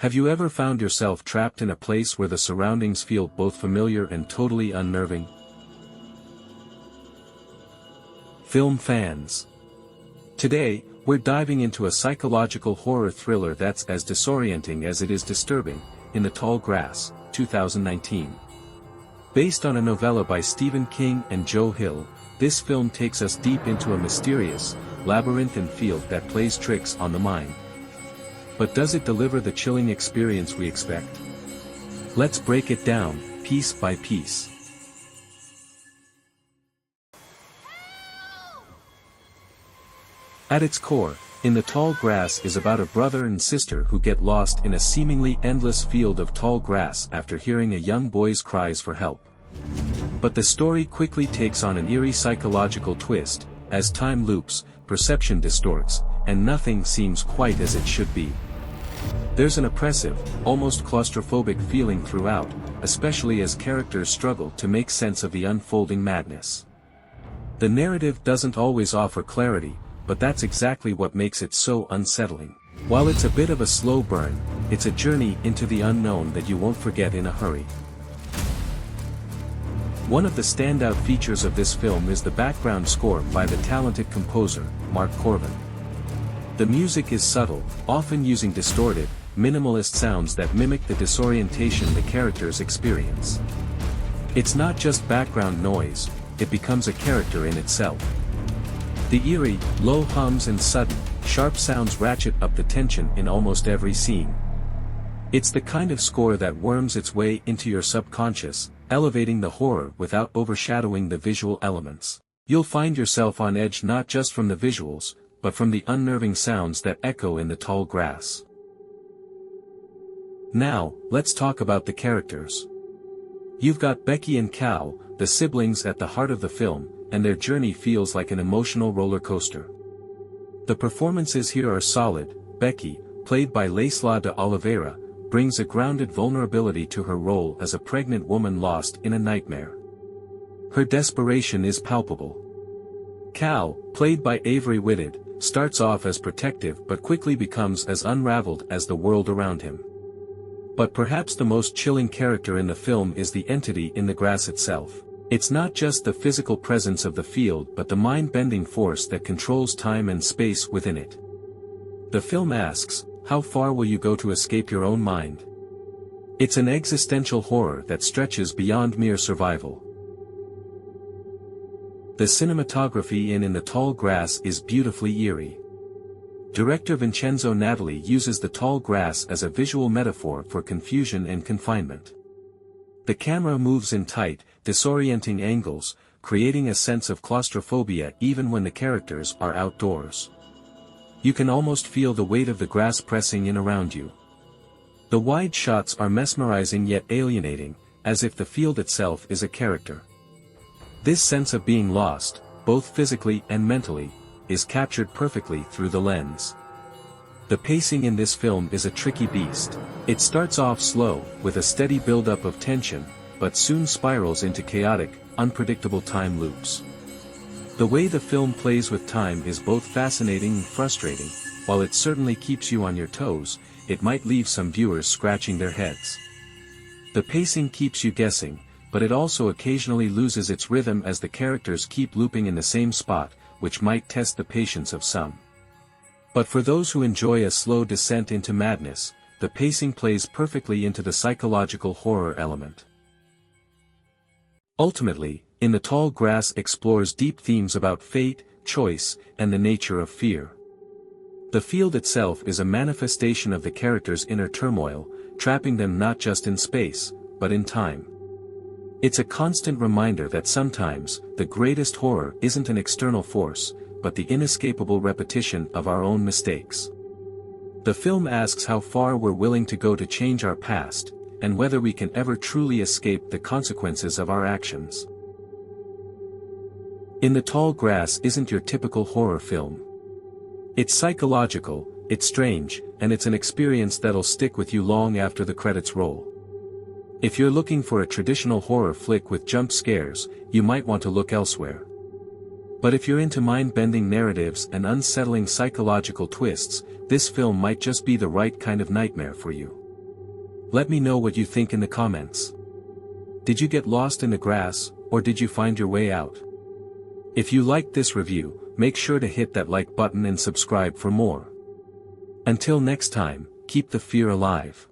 Have you ever found yourself trapped in a place where the surroundings feel both familiar and totally unnerving? Film fans. Today, we're diving into a psychological horror thriller that's as disorienting as it is disturbing, In the Tall Grass, 2019. Based on a novella by Stephen King and Joe Hill, this film takes us deep into a mysterious, labyrinthine field that plays tricks on the mind. But does it deliver the chilling experience we expect? Let's break it down, piece by piece. At its core, In the Tall Grass is about a brother and sister who get lost in a seemingly endless field of tall grass after hearing a young boy's cries for help. But the story quickly takes on an eerie psychological twist, as time loops, perception distorts, and nothing seems quite as it should be. There's an oppressive, almost claustrophobic feeling throughout, especially as characters struggle to make sense of the unfolding madness. The narrative doesn't always offer clarity, but that's exactly what makes it so unsettling. While it's a bit of a slow burn, it's a journey into the unknown that you won't forget in a hurry. One of the standout features of this film is the background score by the talented composer, Mark Corbin. The music is subtle, often using distorted, minimalist sounds that mimic the disorientation the characters experience. It's not just background noise, it becomes a character in itself. The eerie, low hums and sudden, sharp sounds ratchet up the tension in almost every scene. It's the kind of score that worms its way into your subconscious, elevating the horror without overshadowing the visual elements. You'll find yourself on edge not just from the visuals, but from the unnerving sounds that echo in the tall grass. Now, let's talk about the characters. You've got Becky and Cal, the siblings at the heart of the film, and their journey feels like an emotional roller coaster. The performances here are solid. Becky, played by Laisla de Oliveira, brings a grounded vulnerability to her role as a pregnant woman lost in a nightmare. Her desperation is palpable. Cal, played by Avery Whitted, starts off as protective but quickly becomes as unraveled as the world around him. But perhaps the most chilling character in the film is the entity in the grass itself. It's not just the physical presence of the field but the mind-bending force that controls time and space within it. The film asks, how far will you go to escape your own mind? It's an existential horror that stretches beyond mere survival. The cinematography in the Tall Grass is beautifully eerie. Director Vincenzo Natali uses the tall grass as a visual metaphor for confusion and confinement. The camera moves in tight, disorienting angles, creating a sense of claustrophobia even when the characters are outdoors. You can almost feel the weight of the grass pressing in around you. The wide shots are mesmerizing yet alienating, as if the field itself is a character. This sense of being lost, both physically and mentally, is captured perfectly through the lens. The pacing in this film is a tricky beast. It starts off slow, with a steady buildup of tension, but soon spirals into chaotic, unpredictable time loops. The way the film plays with time is both fascinating and frustrating. While it certainly keeps you on your toes, it might leave some viewers scratching their heads. The pacing keeps you guessing, but it also occasionally loses its rhythm as the characters keep looping in the same spot, which might test the patience of some. But for those who enjoy a slow descent into madness, the pacing plays perfectly into the psychological horror element. Ultimately, In the Tall Grass explores deep themes about fate, choice, and the nature of fear. The field itself is a manifestation of the characters' inner turmoil, trapping them not just in space, but in time. It's a constant reminder that sometimes, the greatest horror isn't an external force, but the inescapable repetition of our own mistakes. The film asks how far we're willing to go to change our past, and whether we can ever truly escape the consequences of our actions. In the Tall Grass isn't your typical horror film. It's psychological, it's strange, and it's an experience that'll stick with you long after the credits roll. If you're looking for a traditional horror flick with jump scares, you might want to look elsewhere. But if you're into mind-bending narratives and unsettling psychological twists, this film might just be the right kind of nightmare for you. Let me know what you think in the comments. Did you get lost in the grass, or did you find your way out? If you liked this review, make sure to hit that like button and subscribe for more. Until next time, keep the fear alive.